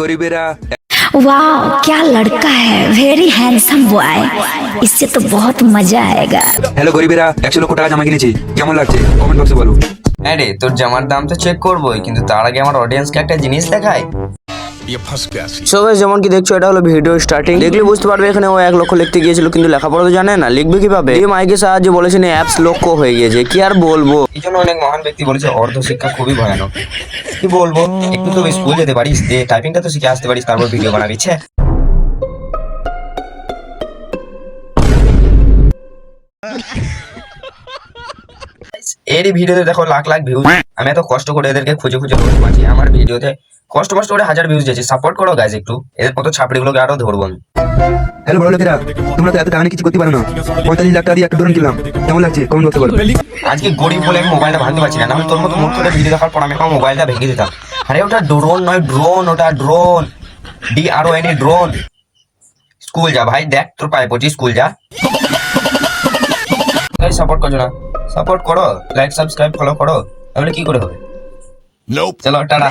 গরিবেরা वाह क्या लड़का है, वेरी हैंडसम बॉय। इससे तो बहुत मजा आएगा। হ্যালো গরিবেরা 100 লক্ষ টাকা জামা কিনেছি, কেমন লাগছে কমেন্ট বক্সে বলো। হ্যাঁ রে, তোর জামার দাম তো চেক করবোই, কিন্তু তার আগে আমার অডিয়েন্সকে একটা জিনিস দেখাই। সো গাইস, যেমন কি দেখছো এটা হলো ভিডিও স্টার্টিং। দেখলে বুঝতে পারবে এখানে ও 1 লক্ষ লিখতে গিয়েছিল, কিন্তু লেখাপড়া তো জানে না, লিখবে কিভাবে? এই মাইকের সাহায্যে বলেছেন অ্যাপস লক্ষ হয়ে গিয়েছে, কি আর বলবো। এই জন্য অনেক মহান ব্যক্তি বলেছে অর্ধ শিক্ষা খুবই ভয়ানক। কি বলবো, একটু তো স্কুল যেতে পারিস, টাইপিংটা তো শিখে আসতে পারিস, তারপর ভিডিও বানাবি। ছে এরই ভিডিওতে দেখো লাখ লাখ ভিউজ। আমি এত কষ্ট করে এদেরকে খুঁজে খুঁজে রোজ পাচ্ছি, আমার ভিডিওতে কষ্ট করে 1000 ভিউজ যাচ্ছে। সাপোর্ট করো গাইজ একটু, এদের মতো ছাপড়িগুলোকে আরো ধরবো আমি। হ্যালো বড় লোকেরা, তোমরা তো এত টাকা নিয়ে কিছু করতে পারো না। 45 লাখ টাকা দিয়ে একটা ড্রোন কিনলাম, কেমন লাগছে কমেন্ট বক্সে বলো। আজকে গরিব বলে আমি মোবাইলটা ভাঙতে পারছি না, নাহলে তোর মতো মুখ করে ভিডিও দেখার পর আমি আমার মোবাইলটা ভেঙে দিতাম। আরে ওটা ড্রোন নয়, ড্রোন, ওটা ড্রোন, DRON, ড্রোন। স্কুল যা ভাই, দেখ তোর পায়ে পড়ছি, স্কুল যা। সাপোর্ট করছো না, সাপোর্ট করো, লাইক সাবস্ক্রাইব ফলো করো, তাহলে কি করে হবে? চলো টাটা।